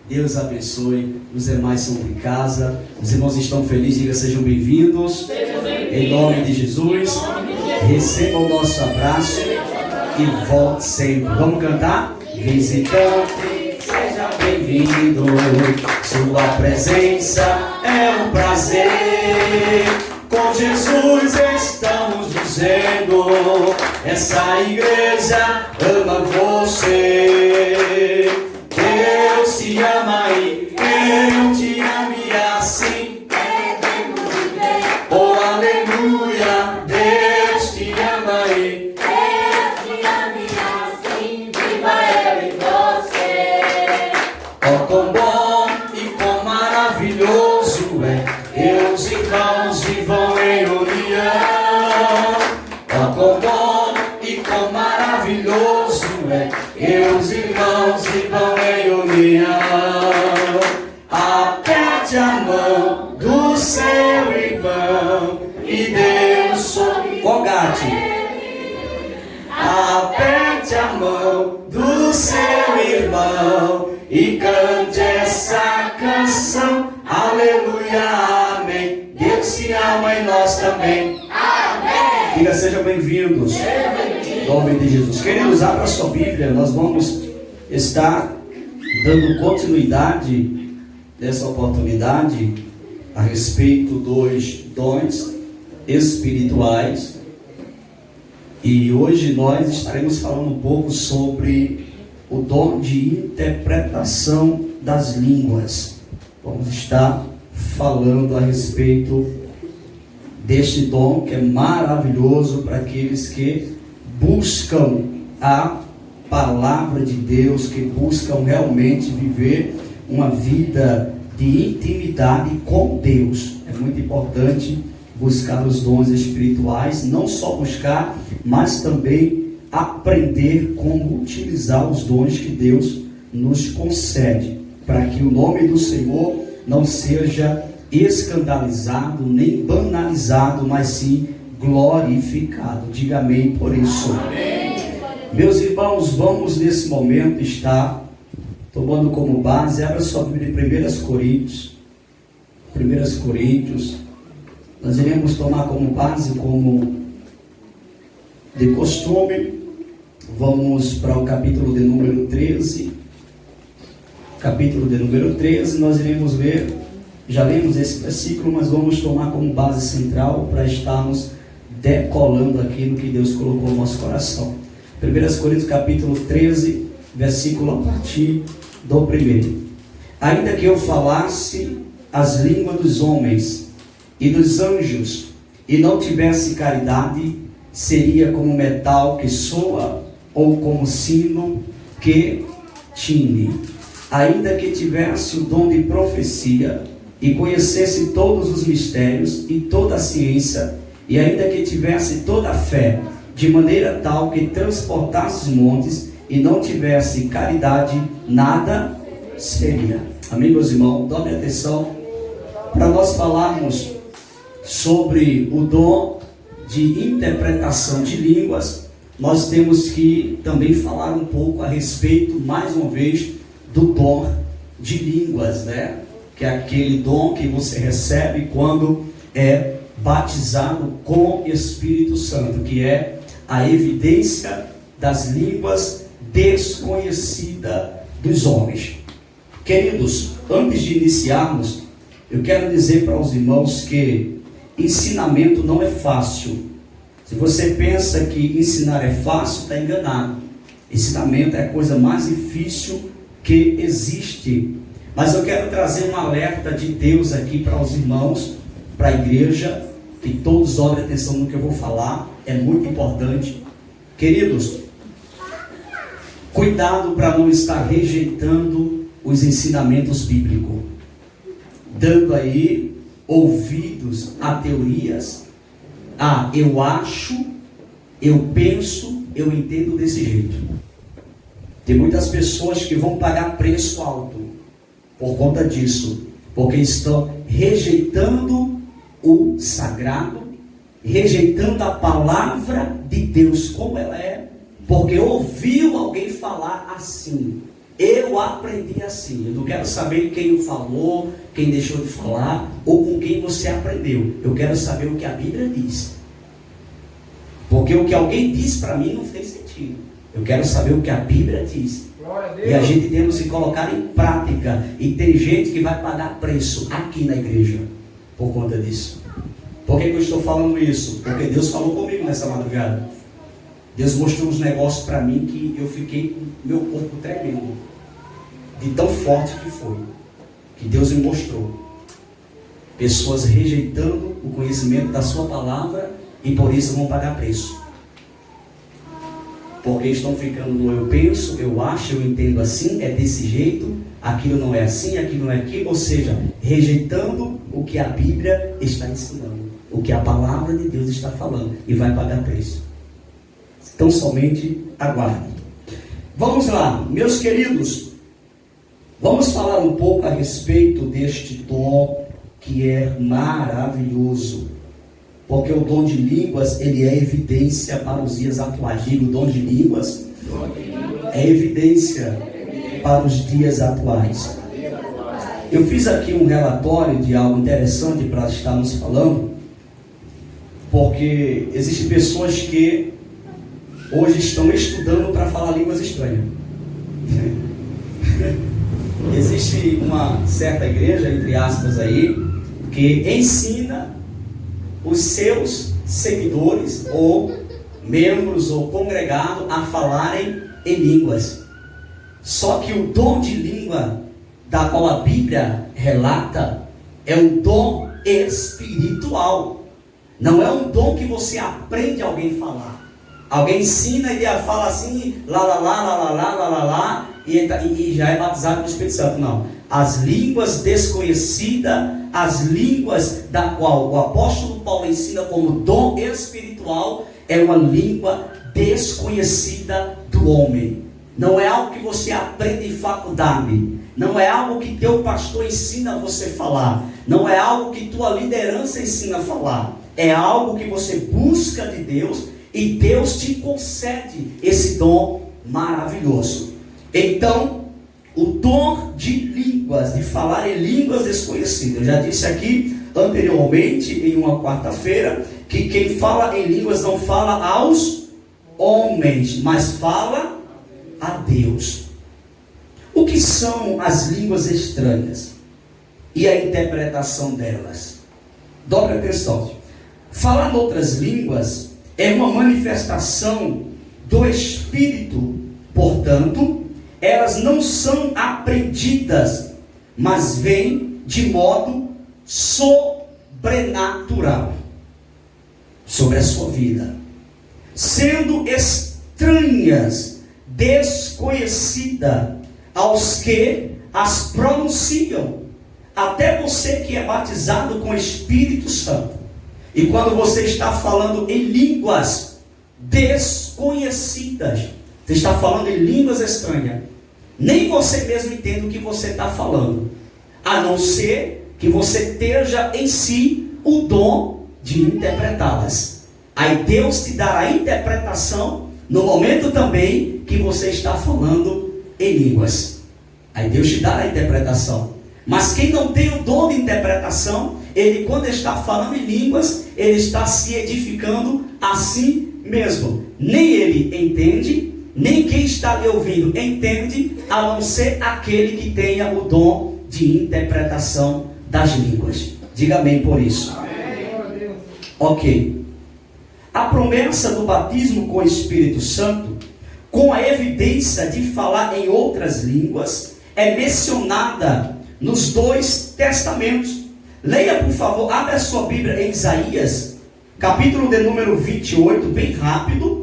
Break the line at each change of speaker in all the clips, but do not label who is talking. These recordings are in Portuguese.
Deus abençoe. Os demais são de casa. Os irmãos estão felizes, diga sejam bem-vindos. Em nome de Jesus. Recebam o nosso abraço e volte sempre. Vamos cantar? Visitante, seja bem-vindo. Sua presença é um prazer. Com Jesus estamos dizendo: essa igreja ama você. Deus te ama e eu te amo e assim devemos viver. Oh, aleluia, Deus te ama e
Deus te ama e assim viva eu e você.
oh, quão bom e quão maravilhoso é, os irmãos vivam em união. Oh, quão bom e quão maravilhoso é, os irmãos vivam em união. Aperte a mão do seu irmão e Deus sobre Fogate. Aperte a mão do seu irmão e cante essa canção. Aleluia, amém. Deus te ama e nós também.
Amém.
Diga, sejam bem-vindos. Em nome de Jesus. Queridos, abra sua Bíblia. Nós vamos estar dando continuidade dessa oportunidade a respeito dos dons espirituais. E hoje nós estaremos falando um pouco sobre o dom de interpretação das línguas. Vamos estar falando a respeito deste dom que é maravilhoso para aqueles que buscam a palavra de Deus, que buscam realmente viver uma vida de intimidade com Deus. É muito importante buscar os dons espirituais, não só buscar, mas também aprender como utilizar os dons que Deus nos concede, para que o nome do Senhor não seja escandalizado, nem banalizado, mas sim glorificado. Diga amém por isso.
Amém.
Meus irmãos, vamos nesse momento estar tomando como base, abra sua Bíblia em 1 Coríntios. 1 Coríntios, nós iremos tomar como base, como de costume, vamos para o capítulo de número 13. Capítulo de número 13, nós iremos ver, já lemos esse versículo, mas vamos tomar como base central para estarmos decolando aqui no que Deus colocou no nosso coração. 1 Coríntios capítulo 13, versículo a partir do 1. Ainda que eu falasse as línguas dos homens e dos anjos e não tivesse caridade, seria como metal que soa ou como sino que tine. Ainda que tivesse o dom de profecia e conhecesse todos os mistérios e toda a ciência, e ainda que tivesse toda a fé, de maneira tal que transportasse os montes e não tivesse caridade, nada seria. Amém, meus irmãos? Dê atenção para nós falarmos sobre o dom de interpretação de línguas. Nós temos que também falar um pouco a respeito, mais uma vez, do dom de línguas, né? Que é aquele dom que você recebe quando é batizado com Espírito Santo, que é a evidência das línguas desconhecidas dos homens. Queridos, antes de iniciarmos, eu quero dizer para os irmãos que ensinamento não é fácil. Se você pensa que ensinar é fácil, está enganado. Ensinamento é a coisa mais difícil que existe. Mas eu quero trazer um alerta de Deus aqui para os irmãos, para a igreja, que todos olhem atenção no que eu vou falar, é muito importante. Queridos, cuidado para não estar rejeitando os ensinamentos bíblicos, dando aí ouvidos a teorias. Eu acho, eu penso, eu entendo desse jeito. Tem muitas pessoas que vão pagar preço alto por conta disso, porque estão rejeitando o sagrado, rejeitando a palavra de Deus como ela é, porque ouviu alguém falar assim. Eu aprendi assim. Eu não quero saber quem falou, quem deixou de falar, ou com quem você aprendeu. Eu quero saber o que a Bíblia diz. Porque o que alguém diz para mim não tem sentido. Eu quero saber o que a Bíblia diz. E a gente temos que colocar em prática. E tem gente que vai pagar preço aqui na igreja por conta disso. Por que eu estou falando isso? Porque Deus falou comigo nessa madrugada. Deus mostrou uns negócios para mim que eu fiquei com meu corpo tremendo. De tão forte que foi. Que Deus me mostrou. Pessoas rejeitando o conhecimento da sua palavra e por isso vão pagar preço. Porque estão ficando no eu penso, eu acho, eu entendo assim, é desse jeito, aquilo não é assim, aquilo não é aquilo, ou seja, rejeitando o que a Bíblia está ensinando, o que a palavra de Deus está falando, e vai pagar preço. Então somente aguarde. Vamos lá, meus queridos, vamos falar um pouco a respeito deste dom que é maravilhoso. Porque o dom de línguas, ele é evidência para os dias atuais. Digo, o dom de línguas é evidência para os dias atuais. Eu fiz aqui um relatório de algo interessante para estarmos falando, porque existem pessoas que hoje estão estudando para falar línguas estranhas. Existe uma certa igreja, entre aspas aí, que ensina os seus seguidores, ou membros, ou congregados, a falarem em línguas. Só que o dom de língua, da qual a Bíblia relata, é um dom espiritual. Não é um dom que você aprende a alguém falar. Alguém ensina e ele fala assim, lá, e já é batizado no Espírito Santo. Não. As línguas desconhecidas, as línguas da qual o apóstolo Paulo ensina como dom espiritual, é uma língua desconhecida do homem. Não é algo que você aprende em faculdade. Não é algo que teu pastor ensina a você falar. Não é algo que tua liderança ensina a falar. É algo que você busca de Deus e Deus te concede esse dom maravilhoso. Então, o dom de línguas, de falar em línguas desconhecidas. Eu já disse aqui anteriormente, em uma quarta-feira, que quem fala em línguas não fala aos homens, mas fala a Deus. O que são as línguas estranhas e a interpretação delas? Dobre atenção. Falar em outras línguas é uma manifestação do Espírito. Portanto, elas não são aprendidas, mas vêm de modo sobrenatural sobre a sua vida, sendo estranhas, desconhecidas aos que as pronunciam, até você que é batizado com o Espírito Santo. E quando você está falando em línguas desconhecidas, você está falando em línguas estranhas, nem você mesmo entende o que você está falando, a não ser que você esteja em si o dom de interpretá-las. Aí Deus te dará a interpretação no momento também que você está falando em línguas. Aí Deus te dará a interpretação. Mas quem não tem o dom de interpretação, ele, quando está falando em línguas, ele está se edificando a si mesmo. Nem ele entende, nem quem está lhe ouvindo entende, a não ser aquele que tenha o dom de interpretação das línguas. Diga amém por isso. Amém. Ok. A promessa do batismo com o Espírito Santo, com a evidência de falar em outras línguas, é mencionada nos dois testamentos. Leia, por favor, abre a sua Bíblia em Isaías, capítulo de número 28, bem rápido.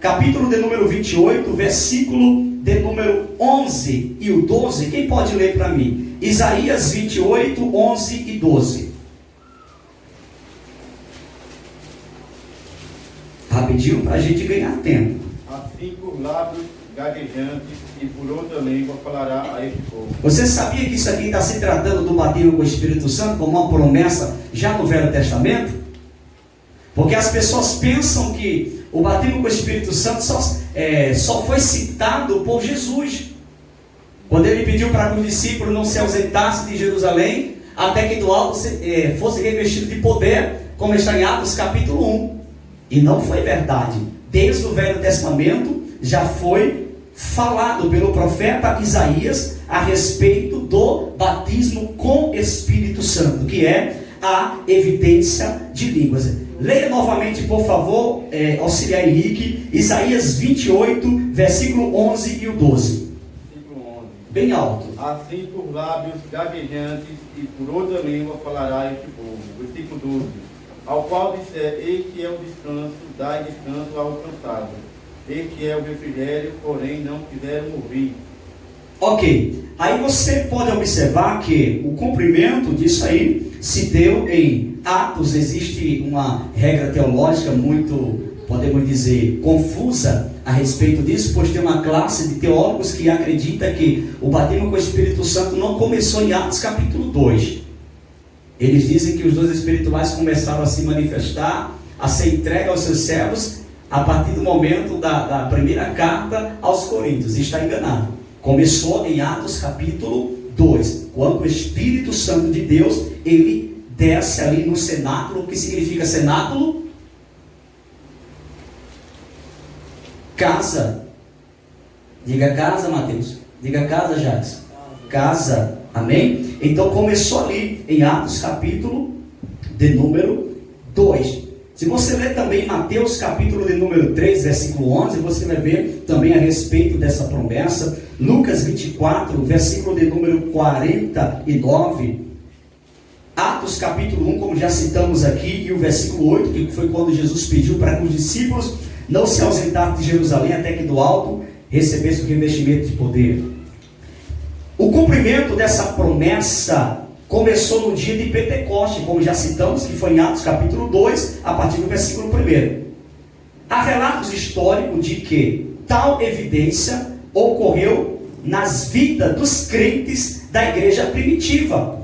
Capítulo de número 28, versículo de número 11 e o 12. Quem pode ler para mim? Isaías 28, 11 e 12. Rapidinho para a gente ganhar tempo.
Assim por lábios gaguejantes e por outra língua falará a este povo.
Você sabia que isso aqui está se tratando do batismo com o Espírito Santo como uma promessa já no Velho Testamento? Porque as pessoas pensam que o batismo com o Espírito Santo só foi citado por Jesus. Quando ele pediu para que os discípulos não se ausentassem de Jerusalém, até que do alto fosse revestido de poder, como está em Atos capítulo 1. E não foi verdade. Desde o Velho Testamento já foi falado pelo profeta Isaías a respeito do batismo com Espírito Santo, que é a evidência de línguas. Leia novamente, por favor, auxiliar Henrique, Isaías 28, versículo 11 e o 12. Bem alto.
Assim por lábios gaguejantes e por outra língua falará este povo. Versículo 12. Ao qual disser, este é o descanso, dai descanso ao cansado. Este é o refrigério, porém não quiseram ouvir.
Ok, aí você pode observar que o cumprimento disso aí se deu em Atos. Existe uma regra teológica muito, podemos dizer, confusa a respeito disso, pois tem uma classe de teólogos que acredita que o batismo com o Espírito Santo não começou em Atos capítulo 2. Eles dizem que os dons espirituais começaram a se manifestar, a ser entregue aos seus servos, a partir do momento da primeira carta aos Coríntios. Está enganado. Começou em Atos capítulo 2, quando o Espírito Santo de Deus, ele desce ali no cenáculo. O que significa cenáculo? Casa. Diga casa, Mateus. Diga casa, Jacques. Casa. Amém? Então começou ali em Atos capítulo de número 2. Se você ler também Mateus capítulo de número 3, versículo 11, você vai ver também a respeito dessa promessa. Lucas 24, versículo de número 49. Atos capítulo 1, como já citamos aqui, e o versículo 8, que foi quando Jesus pediu para que os discípulos não se ausentassem de Jerusalém até que do alto recebessem o revestimento de poder. O cumprimento dessa promessa começou no dia de Pentecoste, como já citamos, que foi em Atos capítulo 2, a partir do versículo 1. Há relatos históricos de que tal evidência ocorreu nas vidas dos crentes da igreja primitiva.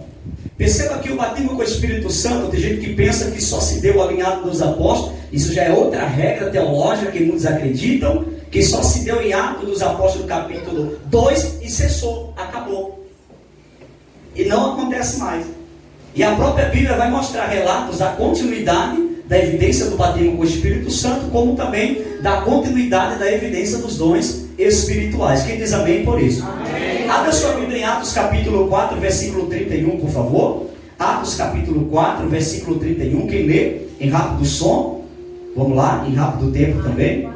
Perceba que o batismo com o Espírito Santo, tem gente que pensa que só se deu alinhado dos apóstolos. Isso já é outra regra teológica que muitos acreditam, que só se deu em Atos dos Apóstolos capítulo 2 e cessou, acabou. E não acontece mais. E a própria Bíblia vai mostrar relatos da continuidade da evidência do batismo com o Espírito Santo, como também da continuidade da evidência dos dons espirituais. Quem diz amém por isso? Amém. Abra sua Bíblia em Atos capítulo 4, versículo 31, por favor. Atos capítulo 4, versículo 31. Quem lê em rápido som? Vamos lá, em rápido tempo também.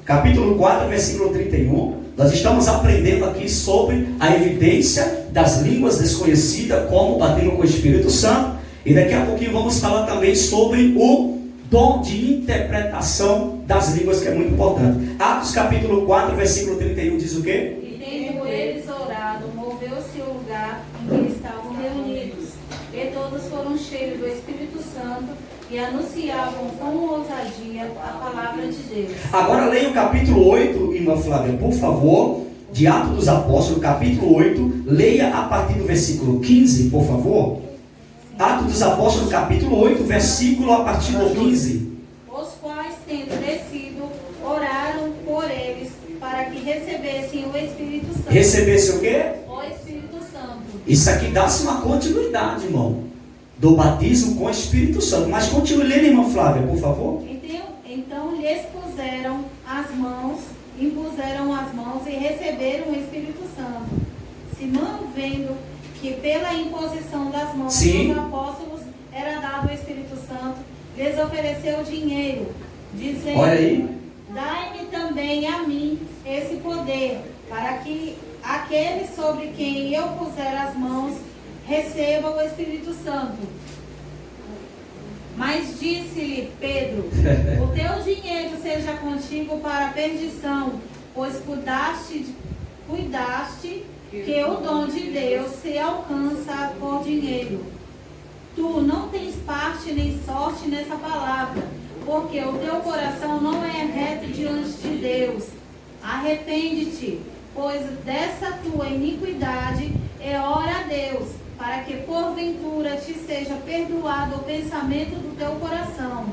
Capítulo 4, versículo 31. Nós estamos aprendendo aqui sobre a evidência das línguas desconhecidas, como o batismo com o Espírito Santo. E daqui a pouquinho vamos falar também sobre o dom de interpretação das línguas, que é muito importante. Atos capítulo 4, versículo 31 diz o quê?
E tendo eles orado, moveu-se o lugar em que estavam reunidos, e todos foram cheios do Espírito Santo e anunciavam com ousadia a palavra de Deus.
Agora leia o capítulo 8, irmã Flávia, por favor, de Atos dos Apóstolos, capítulo 8, leia a partir do versículo 15, por favor. Atos dos Apóstolos, capítulo 8, versículo a partir do 15.
Os quais, tendo descido, oraram por eles, para que recebessem o Espírito Santo.
Recebesse o quê?
O Espírito Santo.
Isso aqui dá-se uma continuidade, irmão, do batismo com o Espírito Santo. Mas continue lendo, irmã Flávia, por favor.
Então lhes impuseram as mãos e receberam o Espírito Santo. Simão, vendo que pela imposição das mãos dos apóstolos era dado o Espírito Santo, lhes ofereceu dinheiro, dizendo:
olha aí,
dai-me também a mim esse poder, para que aquele sobre quem eu puser as mãos receba o Espírito Santo. Mas disse-lhe Pedro: o teu dinheiro seja contigo para a perdição, pois cuidaste que o dom de Deus se alcança por dinheiro. Tu não tens parte nem sorte nessa palavra, porque o teu coração não é reto diante de Deus. Arrepende-te, pois dessa tua iniquidade, e ora a Deus, para que porventura te seja perdoado o pensamento do teu coração.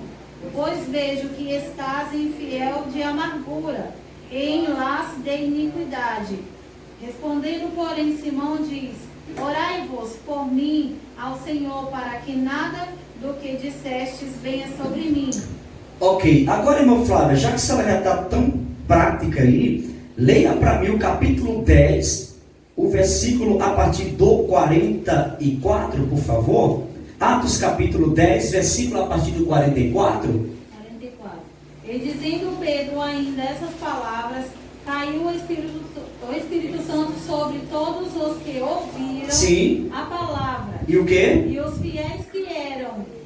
Pois vejo que estás infiel de amargura e em laço de iniquidade. Respondendo, porém, Simão diz: Orai-vos por mim ao Senhor, para que nada do que dissestes venha sobre mim.
Ok, agora, irmã Flávia, já que a senhora já está tão prática aí, leia para mim o capítulo 10, o versículo a partir do 44, por favor. Atos capítulo 10, versículo a partir do 44.
44. E dizendo Pedro ainda essas palavras, caiu o Espírito Santo sobre todos os que ouviram
Sim.
a palavra.
E o quê?
E os fiéis que eram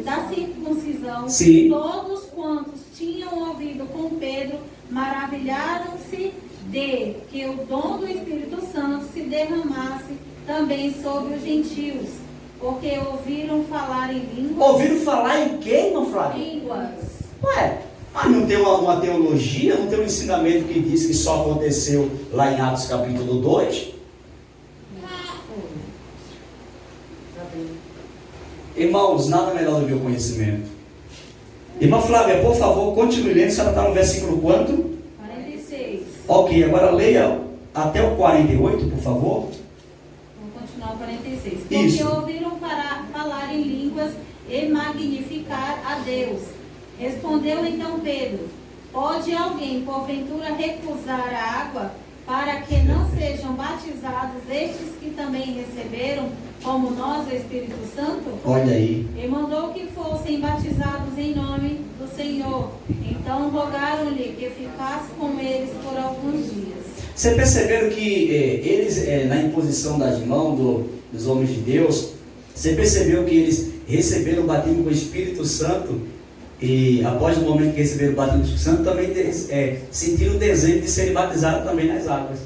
da circuncisão,
Sim.
todos quantos tinham ouvido com Pedro, maravilharam-se de que o dom do Espírito Santo se derramasse também sobre os gentios, porque ouviram falar em línguas.
Ouviram falar em quê, irmã Flávia?
Línguas.
Ué, mas não tem uma teologia, não tem um ensinamento que diz que só aconteceu lá em Atos capítulo 2? Irmãos, nada melhor do que o conhecimento. Irmã Flávia, por favor, continue lendo. A senhora está no versículo quanto?
46.
Ok, agora leia até o 48, por favor.
Vou continuar o 46. Porque
Isso.
ouviram falar em línguas e magnificar a Deus. Respondeu então Pedro: Pode alguém porventura recusar a água para que não sejam batizados estes que também receberam, como nós, o Espírito Santo?
Olha aí.
E mandou que fossem batizados em nome do Senhor. Então rogaram-lhe que ficasse com eles por alguns dias.
Vocês perceberam que eles, na imposição das mãos dos homens de Deus, você percebeu que eles receberam o batismo com o Espírito Santo, e após o momento que receberam o batismo com o Espírito Santo, também sentiram o desejo de serem batizados também nas águas.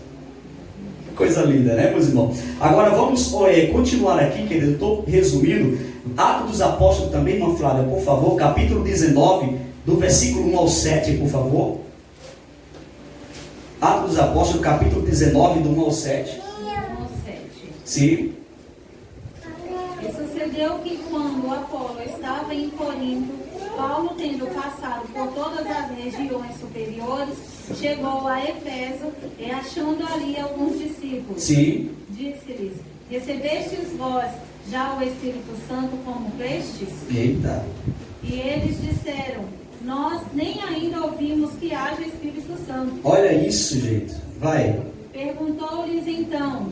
Coisa linda, né, meus irmãos? Agora vamos continuar aqui, querido. Estou resumindo. Atos dos Apóstolos também, irmã Flávia, por favor, capítulo 19, do versículo 1 ao 7, por favor. Atos dos Apóstolos, capítulo 19, do 1 ao 7.
1 ao 7.
Sim.
E sucedeu que quando Apolo estava em Corinto, Paulo, tendo passado por todas as regiões superiores, chegou a Efeso e achando ali alguns discípulos,
Sim.
disse-lhes: Recebestes vós já o Espírito Santo como crestes?
Eita.
E eles disseram: Nós nem ainda ouvimos que haja Espírito Santo.
Olha isso, gente. Vai.
Perguntou-lhes então: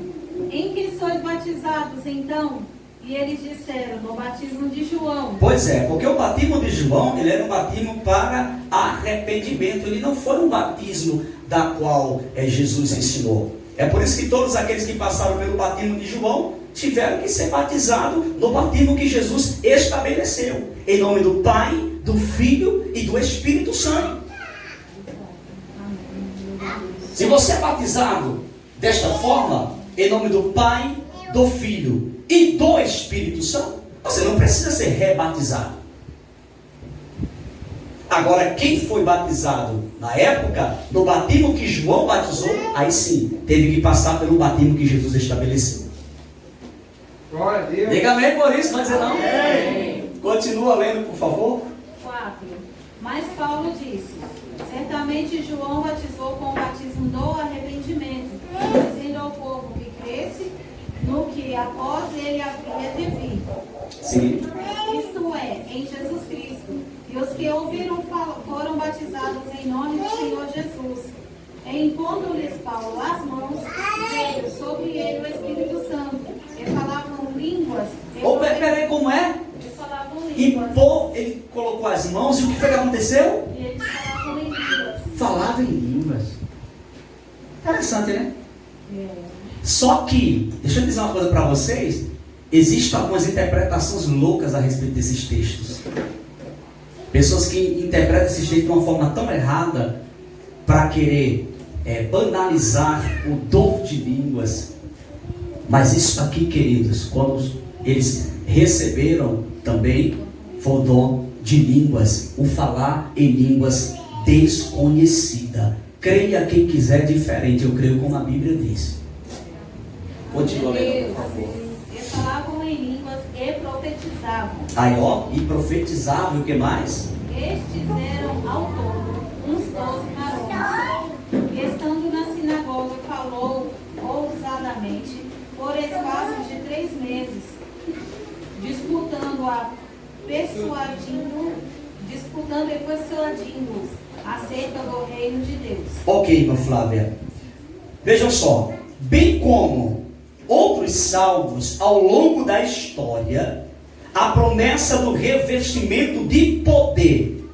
Em que sois batizados então? E eles disseram: No batismo de João.
Pois é, porque o batismo de João, ele era um batismo para arrependimento. Ele não foi um batismo da qual Jesus ensinou. É por isso que todos aqueles que passaram pelo batismo de João tiveram que ser batizados no batismo que Jesus estabeleceu, em nome do Pai, do Filho e do Espírito Santo. Se você é batizado desta forma, em nome do Pai, do Filho e do Espírito Santo, você não precisa ser rebatizado. Agora, quem foi batizado na época, no batismo que João batizou, aí sim, teve que passar pelo batismo que Jesus estabeleceu.
Glória a Deus.
Diga amém por isso, mas não? Amém. Continua lendo, por favor.
4. Mas Paulo disse: Certamente João batizou com o batismo do arrependimento, dizendo ao povo que cresce no que após ele havia de vir.
Sim.
Isto é, em Jesus Cristo. E os que ouviram foram batizados em nome do Senhor Jesus. E impondo-lhes Paulo as mãos, veio sobre ele o Espírito Santo. E falavam línguas.
Peraí, como é?
Eles falavam línguas.
Ele colocou as mãos e o que foi que aconteceu?
E eles falavam em línguas.
Falava em línguas. Interessante, né?
É.
Só que, deixa eu dizer uma coisa para vocês, existem algumas interpretações loucas a respeito desses textos. Pessoas que interpretam esses textos de uma forma tão errada para querer banalizar o dom de línguas. Mas isso aqui, queridos, quando eles receberam também, foi o dom de línguas, o falar em línguas desconhecida. Creia quem quiser diferente, eu creio como a Bíblia diz. Continua lendo, por favor.
E falavam em línguas e profetizavam.
Aí, ó, e profetizavam, e o que mais?
Estes eram ao todo uns 12 varões. E estando na sinagoga, falou por espaço de 3 meses, disputando e persuadindo-os acerca do reino de Deus.
Ok, irmã Flávia. Vejam só, bem como outros salvos ao longo da história, a promessa do revestimento de poder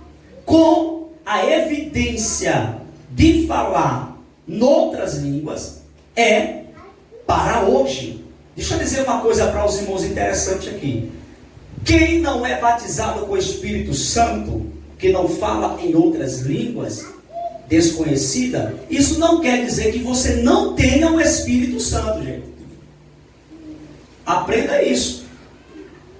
com a evidência de falar noutras línguas é para hoje. Deixa eu dizer uma coisa para os irmãos interessante aqui. Quem não é batizado com o Espírito Santo, que não fala em outras línguas desconhecida, isso não quer dizer que você não tenha o Espírito Santo, gente. Aprenda isso.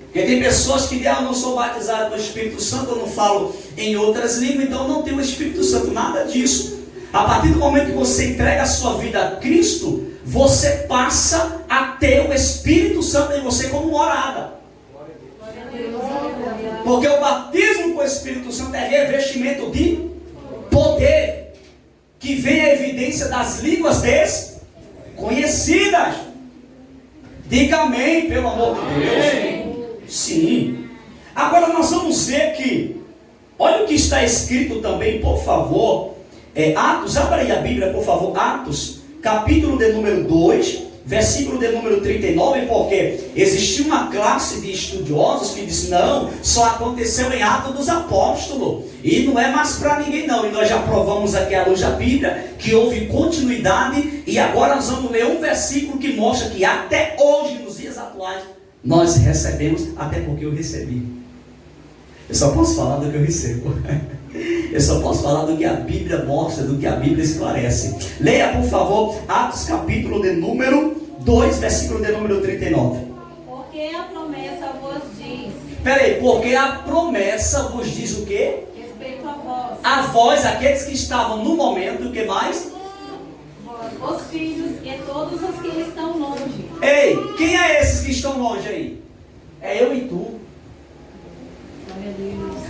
Porque tem pessoas que dizem, eu não sou batizado com o Espírito Santo, eu não falo em outras línguas, então eu não tenho o Espírito Santo. Nada disso. A partir do momento que você entrega a sua vida a Cristo, você passa a ter o Espírito Santo em você como morada. Porque o batismo com o Espírito Santo é revestimento de poder, que vem a evidência das línguas desconhecidas. Diga amém, pelo amor de Deus. Sim. Agora nós vamos ver que, olha o que está escrito também, por favor. Atos, abra aí a Bíblia, por favor. Atos, capítulo de número 2, versículo de número 39, porque existia uma classe de estudiosos que disse, não, só aconteceu em Atos dos Apóstolos, e não é mais para ninguém não, e nós já provamos aqui à luz da Bíblia, que houve continuidade, e agora nós vamos ler um versículo que mostra que até hoje, nos dias atuais, nós recebemos, até porque eu recebi. Eu só posso falar do que eu recebo. Eu só posso falar do que a Bíblia mostra, do que a Bíblia esclarece. Leia, por favor, Atos capítulo de número 2, versículo de número 39.
Porque a promessa vos diz.
Peraí, porque a promessa vos diz o quê?
Respeito a vós.
A vós, aqueles que estavam no momento, o que mais?
Os filhos e todos os que estão longe.
Ei, quem é esses que estão longe aí? É eu e tu.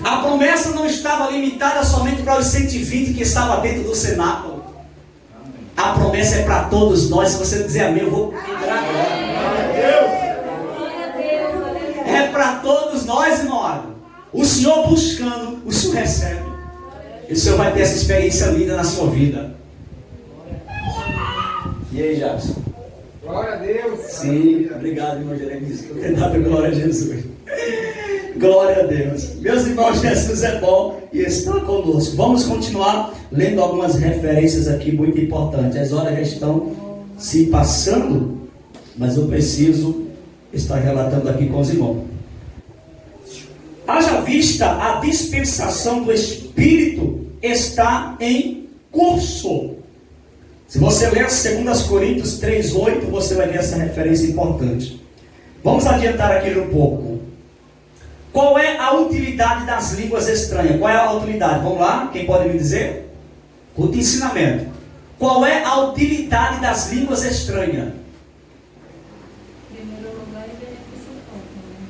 A promessa não estava limitada somente para os 120 que estavam dentro do cenáculo. A promessa é para todos nós. Se você dizer amém, eu vou entrar agora. É para todos nós, irmão. O Senhor buscando, o Senhor recebe. E o Senhor vai ter essa experiência linda na sua vida. E aí, Jadson?
Glória a Deus.
Sim, obrigado, irmão Jeremias. Por ter dado glória a Jesus. Glória a Deus. Meus irmãos, Jesus é bom e está conosco. Vamos continuar lendo algumas referências aqui muito importantes. As horas já estão se passando, mas eu preciso estar relatando aqui com os irmãos. Haja vista, a dispensação do Espírito está em curso. Se você ler 2 Coríntios 3:8, você vai ver essa referência importante. Vamos adiantar aqui um pouco. Qual é a utilidade das línguas estranhas? Qual é a utilidade? Vamos lá, quem pode me dizer? O ensinamento. Qual é a utilidade das línguas estranhas?
Em primeiro lugar, é benefício próprio, né?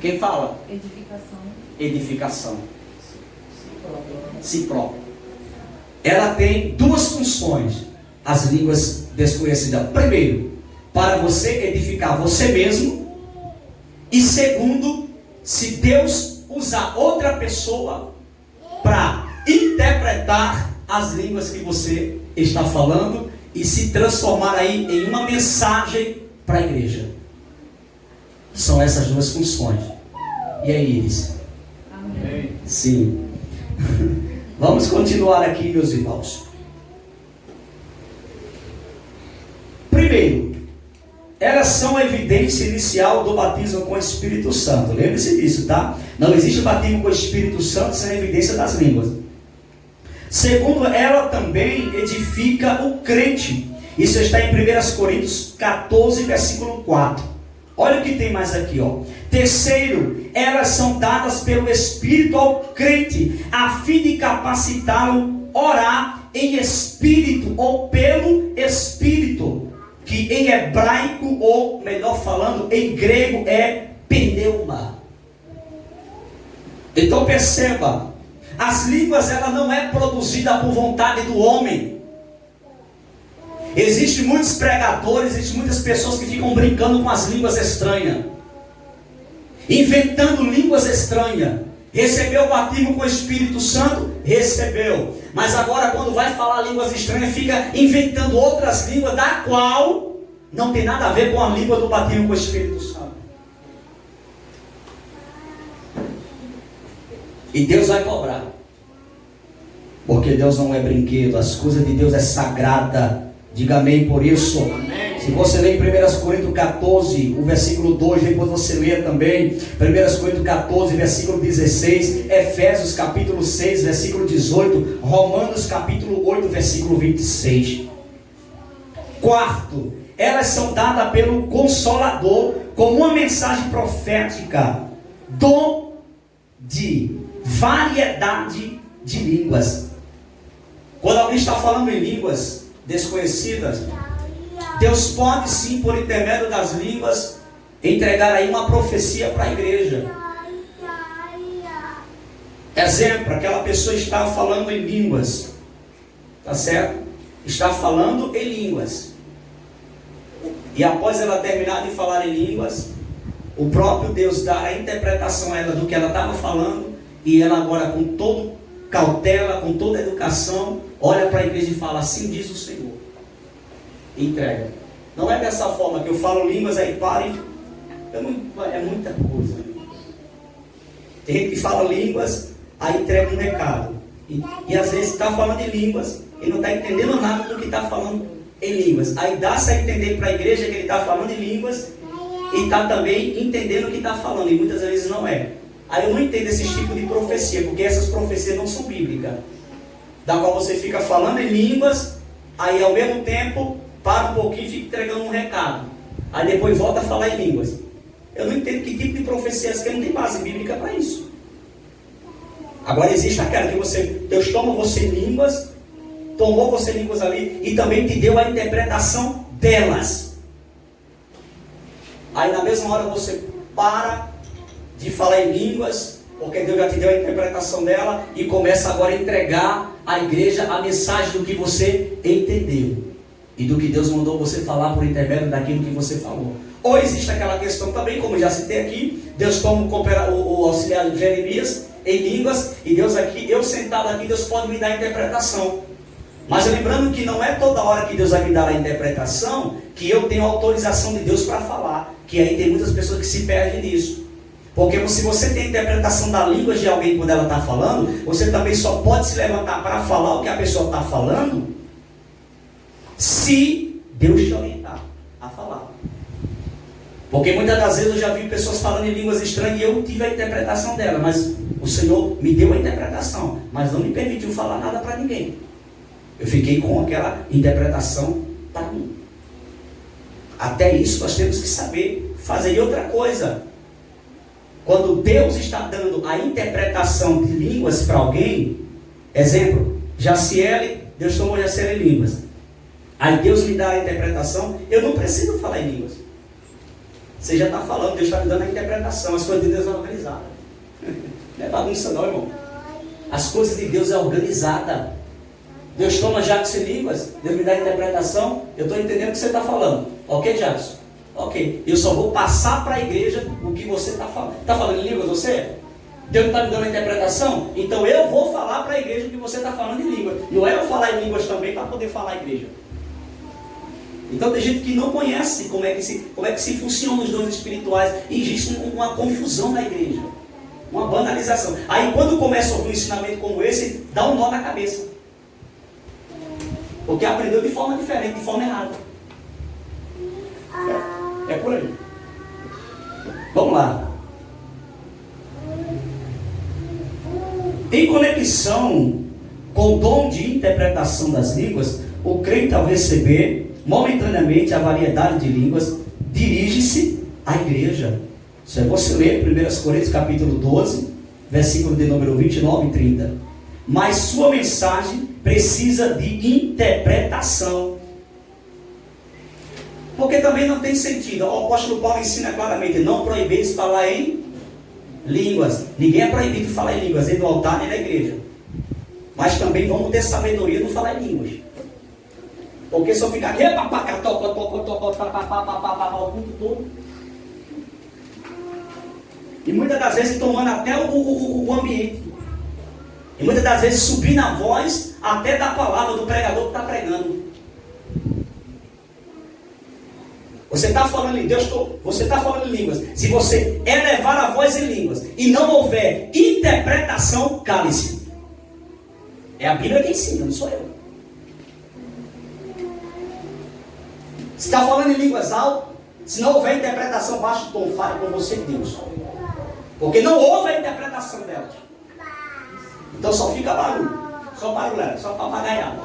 Quem fala?
Edificação.
Edificação. Si próprio. Ela tem duas funções, as línguas desconhecidas. Primeiro, para você edificar você mesmo. E segundo, se Deus usar outra pessoa para interpretar as línguas que você está falando e se transformar aí em uma mensagem para a igreja. São essas duas funções. E aí, Iris?
Amém.
Sim. Vamos continuar aqui, meus irmãos. Primeiro, elas são a evidência inicial do batismo com o Espírito Santo. Lembre-se disso, tá? Não existe batismo com o Espírito Santo sem a evidência das línguas. Segundo, ela também edifica o crente. Isso está em 1 Coríntios 14, versículo 4. Olha o que tem mais aqui, ó. Terceiro, elas são dadas pelo Espírito ao crente, a fim de capacitá-lo a orar em espírito ou pelo Espírito, que em hebraico, ou melhor falando, em grego é pneuma. Então perceba, as línguas ela não é produzida por vontade do homem. Existem muitos pregadores, existem muitas pessoas que ficam brincando com as línguas estranhas, inventando línguas estranhas. Recebeu o batismo com o Espírito Santo? Recebeu. Mas agora quando vai falar línguas estranhas, fica inventando outras línguas, da qual não tem nada a ver com a língua do batismo com o Espírito Santo. E Deus vai cobrar. Porque Deus não é brinquedo, as coisas de Deus é sagrada. Diga amém por isso. Amém. Se você ler em 1 Coríntios 14, o versículo 2, depois você lê também 1 Coríntios 14, versículo 16, Efésios capítulo 6, versículo 18, Romanos capítulo 8, versículo 26. Quarto, elas são dadas pelo Consolador como uma mensagem profética, dom de variedade de línguas. Quando alguém está falando em línguas desconhecidas, Deus pode sim, por intermédio das línguas, entregar aí uma profecia para a igreja. Exemplo, aquela pessoa está falando em línguas, tá certo? Está falando em línguas. E após ela terminar de falar em línguas, o próprio Deus dá a interpretação a ela do que ela estava falando, e ela agora, com toda cautela, com toda educação, olha para a igreja e fala: assim diz o Senhor. Entrega. Não é dessa forma que eu falo línguas, aí para e... É muita coisa. Tem gente que fala línguas, aí entrega um recado. E às vezes está falando em línguas e não está entendendo nada do que está falando em línguas. Aí dá-se a entender para a igreja que ele está falando em línguas e está também entendendo o que está falando. E muitas vezes não é. Aí eu não entendo esse tipo de profecia, porque essas profecias não são bíblicas. Da qual você fica falando em línguas, aí ao mesmo tempo para um pouquinho e fica entregando um recado. Aí depois volta a falar em línguas. Eu não entendo que tipo de profecia é essa, que não tem base bíblica para isso. Agora existe aquela que Deus toma você em línguas, tomou você em línguas ali e também te deu a interpretação delas. Aí na mesma hora você para de falar em línguas, porque Deus já te deu a interpretação dela, e começa agora a entregar à igreja a mensagem do que você entendeu e do que Deus mandou você falar por intermédio daquilo que você falou. Ou existe aquela questão também, como já citei aqui, Deus toma o auxiliar de Jeremias em línguas, e Deus aqui, eu sentado aqui, Deus pode me dar a interpretação. Mas lembrando que não é toda hora que Deus vai me dar a interpretação que eu tenho autorização de Deus para falar, que aí tem muitas pessoas que se perdem nisso. Porque se você tem a interpretação da língua de alguém quando ela está falando, você também só pode se levantar para falar o que a pessoa está falando, se Deus te orientar a falar. Porque muitas das vezes eu já vi pessoas falando em línguas estranhas e eu tive a interpretação dela, mas o Senhor me deu a interpretação, mas não me permitiu falar nada para ninguém. Eu fiquei com aquela interpretação para mim. Até isso nós temos que saber fazer. E outra coisa, quando Deus está dando a interpretação de línguas para alguém, exemplo, Jaciele, Deus tomou Jaciele em línguas. Aí Deus me dá a interpretação, eu não preciso falar em línguas. Você já está falando, Deus está me dando a interpretação, as coisas de Deus são organizadas. Não é bagunça não, irmão. As coisas de Deus é organizada. Deus toma Jackson em línguas, Deus me dá a interpretação, eu estou entendendo o que você está falando. Ok, Jackson? Ok. Eu só vou passar para a igreja o que você está falando. Está falando em línguas você? Deus está me dando a interpretação? Então eu vou falar para a igreja o que você está falando em línguas. Não é eu falar em línguas também para poder falar à igreja. Então tem gente que não conhece como é que se funcionam os dons espirituais. E existe uma confusão na igreja. Uma banalização. Aí quando começa a ouvir um ensinamento como esse, dá um nó na cabeça. Porque aprendeu de forma diferente, de forma errada. É por aí. Vamos lá. Em conexão com o dom de interpretação das línguas, o crente, ao receber momentaneamente a variedade de línguas, dirige-se à igreja. Isso é você ler 1 Coríntios capítulo 12, versículo de número 29 e 30. Mas sua mensagem precisa de interpretação. Porque também não tem sentido. O apóstolo Paulo ensina claramente: não proibeis falar em línguas. Ninguém é proibido de falar em línguas, nem no altar nem na igreja. Mas também vamos ter sabedoria de falar em línguas. Porque se eu ficar aqui, o culto todo. E muitas das vezes tomando até o ambiente. E muitas das vezes subindo a voz até da palavra do pregador que está pregando. Você está falando em Deus, você está falando em línguas. Se você elevar a voz em línguas e não houver interpretação, cale-se. É a Bíblia que ensina, não sou eu. Se está falando em línguas altas, se não houver interpretação, baixa o tom, fale com você, Deus. Porque não houve a interpretação delas. Então só fica barulho, só barulho, só papagaiado.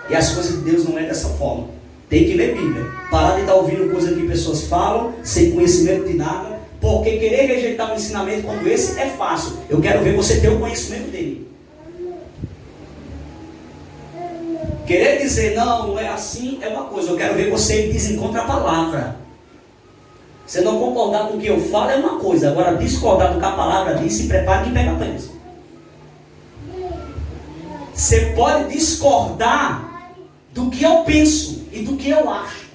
E as coisas de Deus não é dessa forma. Tem que ler Bíblia. Parar de estar ouvindo coisas que pessoas falam, sem conhecimento de nada. Porque querer rejeitar um ensinamento como esse é fácil. Eu quero ver você ter o conhecimento dele. Querer dizer não é assim é uma coisa. Eu quero ver você desencontrar a palavra. Você não concordar com o que eu falo é uma coisa. Agora discordar do que a palavra diz, se prepare que pega apenas. Você pode discordar do que eu penso e do que eu acho.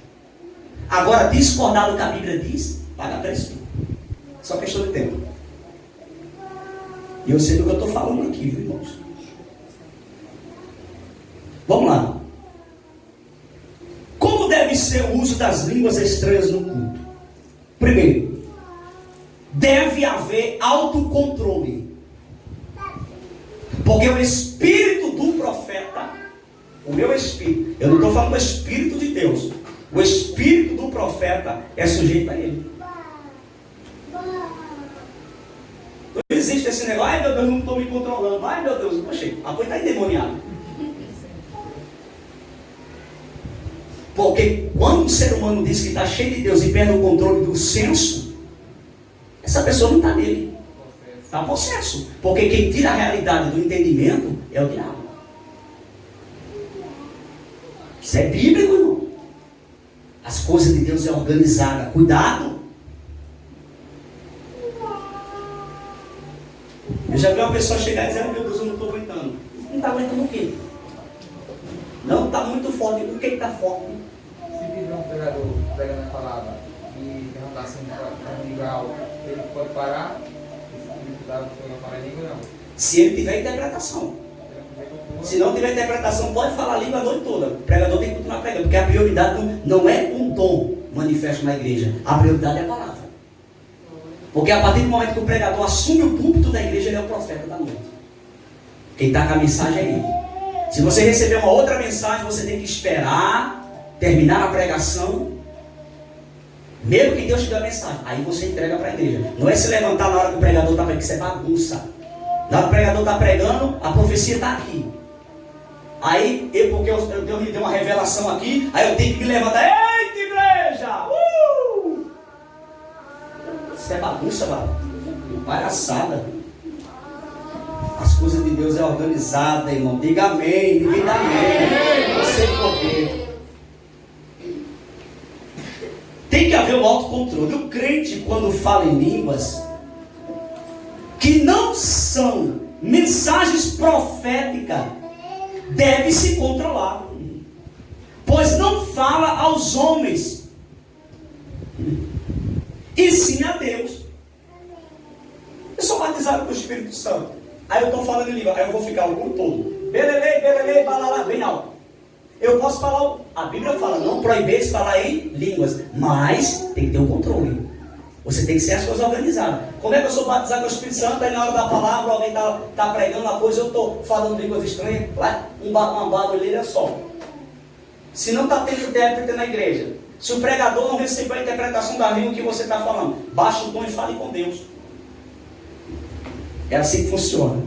Agora discordar do que a Bíblia diz, paga preço. Só questão de tempo. E eu sei do que eu estou falando aqui, viu, irmãos? Vamos lá. Como deve ser o uso das línguas estranhas no culto? Primeiro, deve haver autocontrole. Porque o espírito do profeta, o meu espírito, eu não estou falando do espírito de Deus, o espírito do profeta é sujeito a ele. Não existe esse negócio, ai meu Deus, não estou me controlando, ai meu Deus, poxa, a coisa está endemoniada. Porque quando o ser humano diz que está cheio de Deus e perde o controle do senso, essa pessoa não está nele. Está possesso. Porque quem tira a realidade do entendimento é o diabo. Isso é bíblico, irmão. As coisas de Deus é organizada. Cuidado. Eu já vi uma pessoa chegar e dizer, meu Deus, eu não estou aguentando. Não está aguentando o quê? Não está muito forte. O que está forte?
Se viver um pregador pregando a palavra e perguntar assim para língua, ele pode parar?
Se ele tiver interpretação. Se não tiver interpretação, pode falar a língua a noite toda. O pregador tem que continuar pregando. Porque a prioridade não é um dom manifesto na igreja. A prioridade é a palavra. Porque a partir do momento que o pregador assume o púlpito da igreja, ele é o profeta da noite. Quem está com a mensagem é ele. Se você receber uma outra mensagem, você tem que esperar terminar a pregação, mesmo que Deus te dê a mensagem. Aí você entrega para a igreja. Não é se levantar na hora que o pregador está pregando, isso é bagunça. Na hora que o pregador está pregando, a profecia está aqui. Aí, porque Deus me deu uma revelação aqui, aí eu tenho que me levantar. Eita, igreja! Isso é bagunça, mano. Palhaçada. As coisas de Deus é organizada, irmão. Diga amém, ninguém dá amém. Não sei porquê. Tem que haver um autocontrole. O crente, quando fala em línguas que não são mensagens proféticas, deve se controlar, pois não fala aos homens, e sim a Deus. Eu sou batizado com o Espírito Santo, aí eu estou falando em língua, aí eu vou ficar o culto todo, belelê, balalá, bem alto. Eu posso falar, a Bíblia fala, não proibeis falar em línguas, mas tem que ter um controle. Você tem que ser as coisas organizadas. Como é que eu sou batizado com o Espírito Santo, aí na hora da palavra, alguém está pregando uma coisa, eu estou falando línguas estranhas, lá, uma barulheira só. Se não está tendo intérprete na igreja, se o pregador não recebeu a interpretação da língua que você está falando, baixa o tom e fale com Deus. É assim que funciona.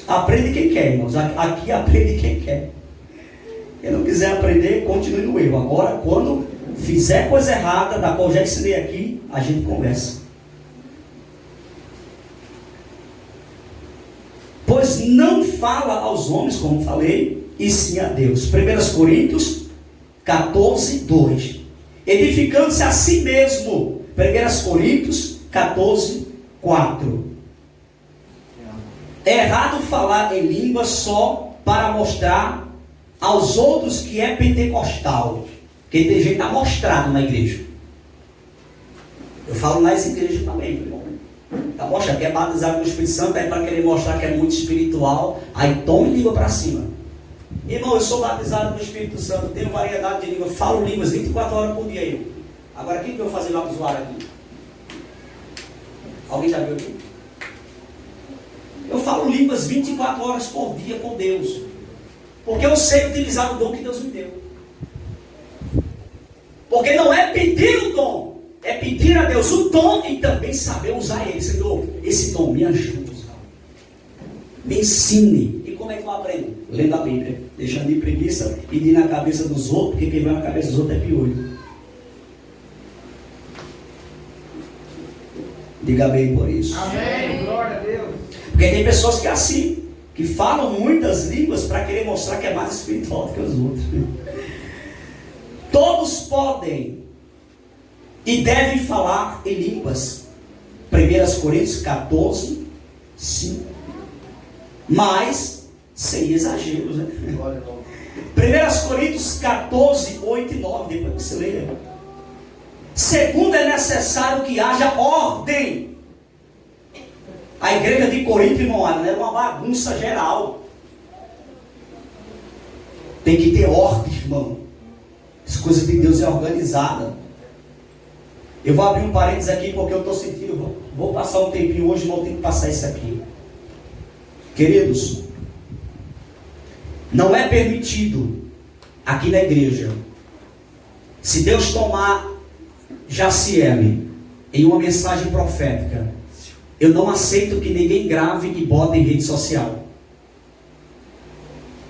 Aprende quem quer, irmãos. Aqui aprende quem quer. Quem não quiser aprender, continue no erro. Agora, quando fizer coisa errada, da qual já ensinei aqui, a gente conversa. Pois não fala aos homens, como falei, e sim a Deus. 1 Coríntios 14, 2. Edificando-se a si mesmo. 1 Coríntios 14, 4. É errado falar em língua só para mostrar aos outros que é pentecostal. Porque tem gente amostrado na igreja. Eu falo nas igrejas também, meu irmão. Tá mostrando que é batizado no Espírito Santo, é para querer mostrar que é muito espiritual, aí toma língua para cima. Irmão, eu sou batizado no Espírito Santo, tenho variedade de língua, falo línguas 24 horas por dia. Eu. Agora, quem que eu vou fazer lá usuário aqui? Alguém já viu aqui? Eu falo línguas 24 horas por dia com Deus. Porque eu sei utilizar o dom que Deus me deu. Porque não é pedir o dom, é pedir a Deus o dom e também saber usar ele. Senhor, esse dom me ajuda. Me ensine. E como é que eu aprendo? Lendo a Bíblia. Deixando de preguiça e de ir na cabeça dos outros, porque quem vai na cabeça dos outros é piolho. Diga bem por isso.
Amém. Glória a Deus.
Porque tem pessoas que é assim, que falam muitas línguas para querer mostrar que é mais espiritual do que os outros. Todos podem e devem falar em línguas. 1 Coríntios 14, 5. Mas, sem exageros, né? 1 Coríntios 14, 8 e 9. Depois você lê. Segundo, é necessário que haja ordem. A igreja de Corinto, irmão, era uma bagunça geral. Tem que ter ordem, irmão. As coisas de Deus é organizada. Eu vou abrir um parênteses aqui porque eu estou sentindo. Vou passar um tempinho hoje, mas eu tenho que passar isso aqui. Queridos, não é permitido aqui na igreja, se Deus tomar Jaciele em uma mensagem profética, eu não aceito que ninguém grave e bote em rede social.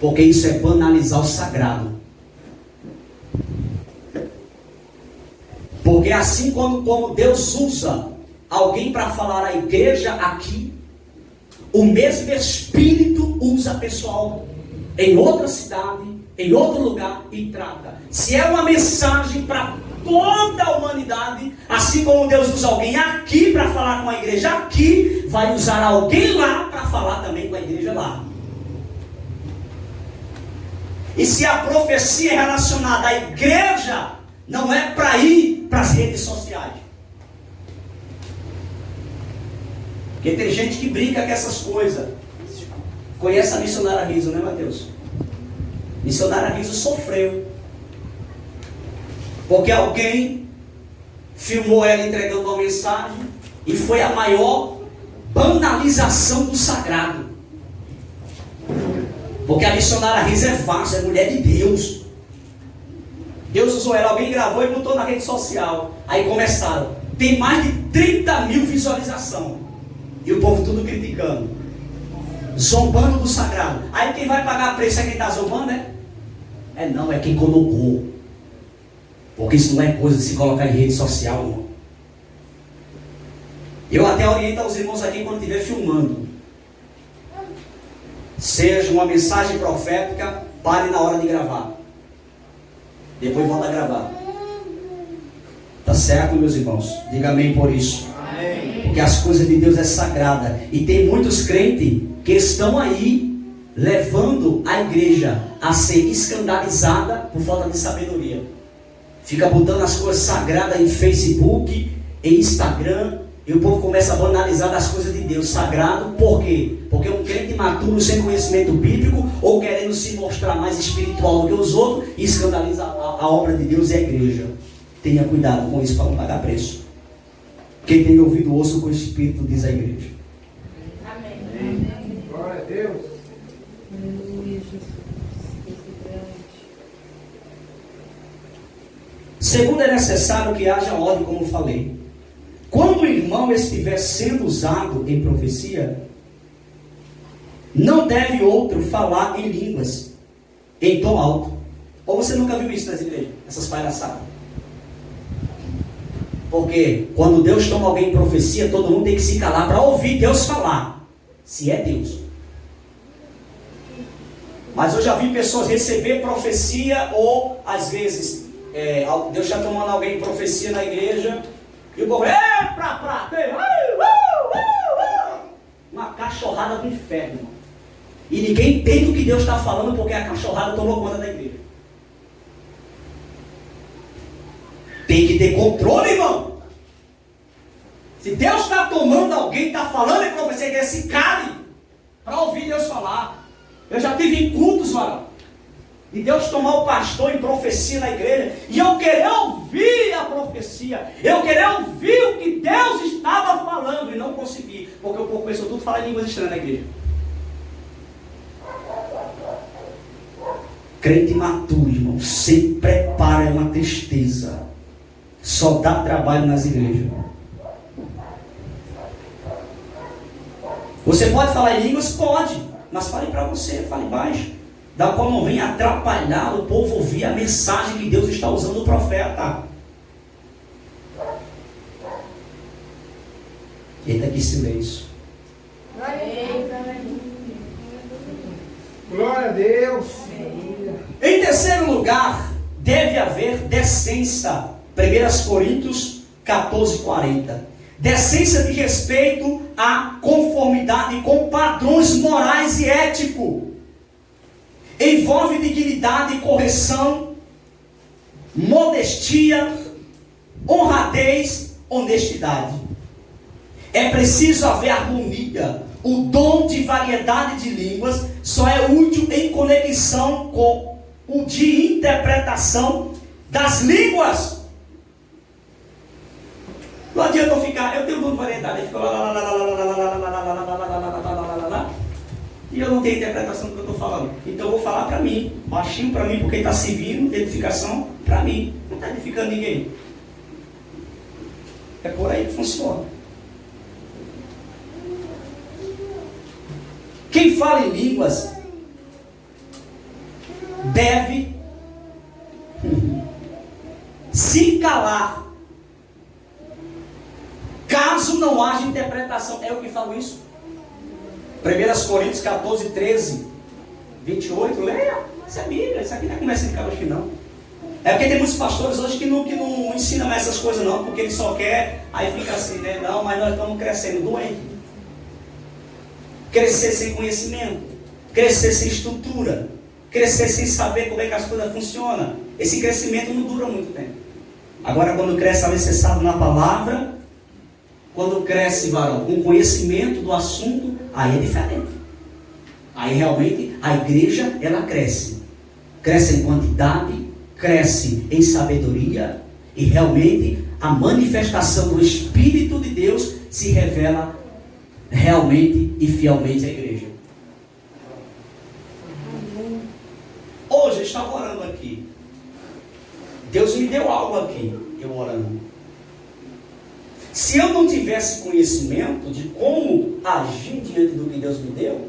Porque isso é banalizar o sagrado. Porque assim como Deus usa alguém para falar à igreja aqui, o mesmo Espírito usa pessoal em outra cidade, em outro lugar e trata. Se é uma mensagem para toda a humanidade, assim como Deus usa alguém aqui para falar com a igreja aqui, vai usar alguém lá para falar também com a igreja lá. E se a profecia é relacionada à igreja, não é para ir para as redes sociais. Porque tem gente que brinca com essas coisas. Conhece a missionária Riso, né, Mateus? Missionária Riso sofreu. Porque alguém filmou ela entregando uma mensagem e foi a maior banalização do sagrado. Porque a missionária Riso é vasta, é mulher de Deus. Deus usou ela, alguém gravou e botou na rede social. Aí começaram. Tem mais de 30 mil visualizações. E o povo tudo criticando. Zombando do sagrado. Aí quem vai pagar preço é quem está zombando, né? Não, é quem colocou. Porque isso não é coisa de se colocar em rede social, irmão. Eu até oriento aos irmãos aqui quando estiver filmando. Seja uma mensagem profética, pare na hora de gravar. Depois volta a gravar. Tá certo, meus irmãos? Diga amém por isso.
Amém.
Porque as coisas de Deus é sagrada. E tem muitos crentes que estão aí levando a igreja a ser escandalizada por falta de sabedoria. Fica botando as coisas sagradas em Facebook, em Instagram, e o povo começa a banalizar das coisas de Deus. Sagrado, por quê? Porque um crente maturo sem conhecimento bíblico, ou querendo se mostrar mais espiritual do que os outros, escandaliza a obra de Deus e a igreja. Tenha cuidado com isso para não pagar preço. Quem tem ouvido, ouça com o Espírito, diz a igreja.
Amém.
Glória a Deus.
Aleluia, Jesus.
Segundo, é necessário que haja ordem, como falei. Quando o irmão estiver sendo usado em profecia, não deve outro falar em línguas, em tom alto. Ou você nunca viu isso nas igrejas? Essas palhaçadas. Porque quando Deus toma alguém em profecia, todo mundo tem que se calar para ouvir Deus falar. Se é Deus. Mas eu já vi pessoas receber profecia, ou às vezes Deus está tomando alguém em profecia na igreja, e o povo uma cachorrada do inferno. E ninguém entende o que Deus está falando porque a cachorrada tomou conta da igreja. Tem que ter controle, irmão. Se Deus está tomando alguém, está falando em profecia, que se cale para ouvir Deus falar. Eu já tive em cultos, varão, e Deus tomar o pastor em profecia na igreja, e eu querer ouvir a profecia, eu querer ouvir o que Deus estava falando, e não consegui, porque o povo começou tudo a falar em línguas estranhas na igreja. Crente imaturo, irmão, se prepara, é uma tristeza. Só dá trabalho nas igrejas. Você pode falar em línguas? Pode, mas fale para você, fale baixo, da qual não venha atrapalhar o povo ouvir a mensagem que Deus está usando o profeta. Eita, que silêncio.
Glória a Deus.
Em terceiro lugar, deve haver decência. 1 Coríntios 14:40. Decência de respeito à conformidade com padrões morais e éticos. Envolve dignidade, correção, modestia, honradez, honestidade. É preciso haver harmonia. O dom de variedade de línguas só é útil em conexão com o de interpretação das línguas. Não adianta eu ficar, eu tenho dom de variedade, eu fico e eu não tenho interpretação do que eu estou falando. Então eu vou falar para mim, baixinho para mim, porque está servindo edificação para mim. Não está edificando ninguém. É por aí que funciona. Quem fala em línguas deve se calar caso não haja interpretação. É o que falo isso. 1 Coríntios 14, 13, 28, leia. Isso é Bíblia, isso aqui não é conversa de caroxi, não. É porque tem muitos pastores hoje que não ensinam mais essas coisas não, porque ele só quer, aí fica assim, né? Não, mas nós estamos crescendo doente. Crescer sem conhecimento, crescer sem estrutura, crescer sem saber como é que as coisas funcionam. Esse crescimento não dura muito tempo. Agora quando cresce alicerçado na palavra, quando cresce, varão, com conhecimento do assunto, aí é diferente. Aí realmente a igreja, ela cresce. Cresce em quantidade, cresce em sabedoria, e realmente a manifestação do Espírito de Deus se revela realmente e fielmente à igreja. Hoje eu estava orando aqui. Deus me deu algo aqui, eu orando. Se eu não tivesse conhecimento de como agir diante do que Deus me deu,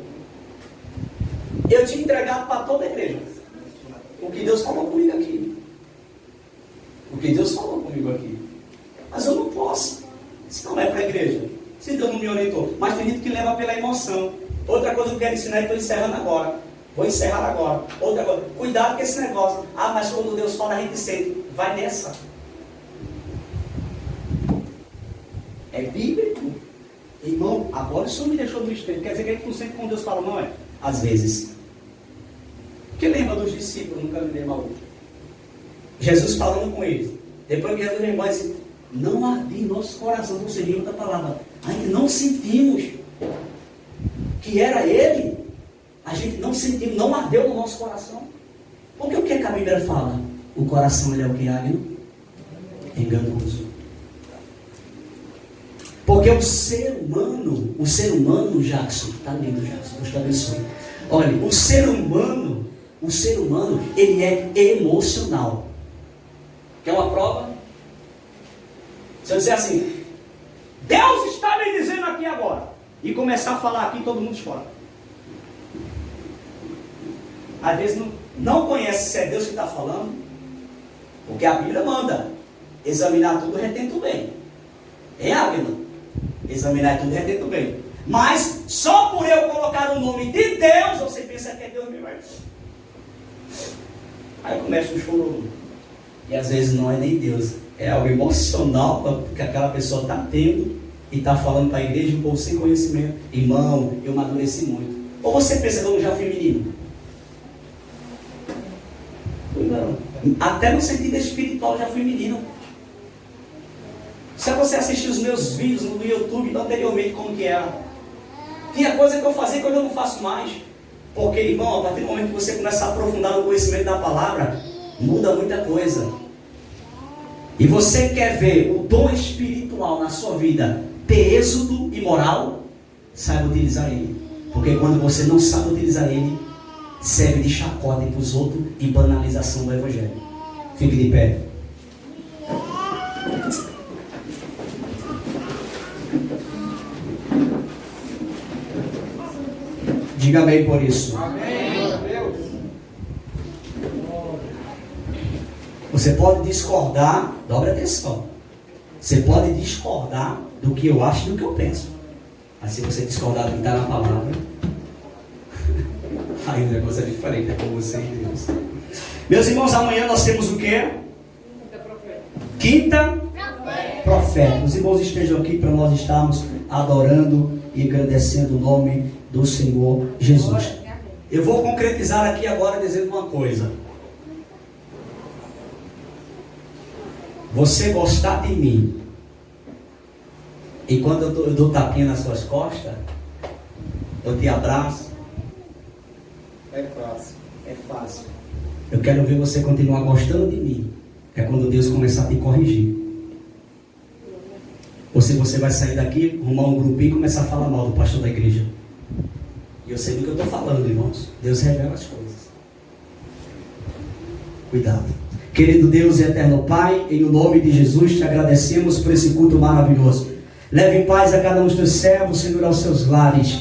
eu tinha entregado para toda a igreja o que Deus falou comigo aqui. O que Deus falou comigo aqui. Mas eu não posso. Isso não é para a igreja. Se Deus não me orientou. Mas tem gente que leva pela emoção. Outra coisa que eu quero ensinar e estou encerrando agora. Vou encerrar agora. Outra coisa. Cuidado com esse negócio. Ah, mas quando Deus fala a gente sente. Vai nessa. É bíblico. Irmão, agora o Senhor me deixou no mistério. Quer dizer que a gente não sente como Deus fala, não é? Às vezes. Porque lembra dos discípulos, nunca me lembro maluco. Jesus falando com eles. Depois que Jesus veio embora, disse: não arde em nosso coração, ou seja, outra palavra. Ainda não sentimos que era Ele. A gente não sentiu, não ardeu no nosso coração. Porque o que a Bíblia fala? O coração ele é o que, Agno? Enganoso. Porque o ser humano, Jackson, está lindo, Jackson, Deus te abençoe. Olha, o ser humano, ele é emocional. Quer uma prova? Se eu disser assim, Deus está me dizendo aqui agora, e começar a falar aqui, todo mundo chora. Às vezes não conhece se é Deus que está falando, porque a Bíblia manda examinar tudo, retém tudo bem. É a Bíblia. Examinar tudo, retém tudo bem. Mas só por eu colocar o nome de Deus, você pensa que é Deus me vai. Aí começa o choro. E às vezes não é nem Deus, é algo emocional que aquela pessoa está tendo e está falando para a igreja, um povo sem conhecimento. Irmão, eu amadureci muito. Ou você pensa que eu já fui menino? Não. Até no sentido espiritual eu já fui menino. Se você assistir os meus vídeos no YouTube anteriormente, como que era? Tinha coisa que eu fazia que eu já não faço mais. Porque, irmão, a partir do momento que você começa a aprofundar no conhecimento da palavra, muda muita coisa. E você quer ver o dom espiritual na sua vida ter êxodo e moral? Saiba utilizar ele. Porque quando você não sabe utilizar ele, serve de chacota para os outros e banalização do Evangelho. Fique de pé. Diga amém por isso.
Amém.
Você pode discordar, dobre atenção. Você pode discordar do que eu acho e do que eu penso. Mas se você discordar do que está na palavra, aí o negócio é diferente, é com você e Deus. Meus irmãos, amanhã nós temos o quê? Quinta profeta. Os irmãos estejam aqui para nós estarmos adorando e agradecendo o nome do Senhor Jesus. Eu vou concretizar aqui agora dizendo uma coisa. Você gostar de mim, e quando eu dou tapinha nas suas costas, eu te abraço.
É fácil.
É fácil. Eu quero ver você continuar gostando de mim. É quando Deus começar a te corrigir. Ou se você vai sair daqui, arrumar um grupinho e começar a falar mal do pastor da igreja. E eu sei do que eu estou falando, irmãos. Deus revela as coisas. Cuidado. Querido Deus e eterno Pai, em nome de Jesus te agradecemos por esse culto maravilhoso. Leve em paz a cada um dos teus servos, Senhor, aos seus lares.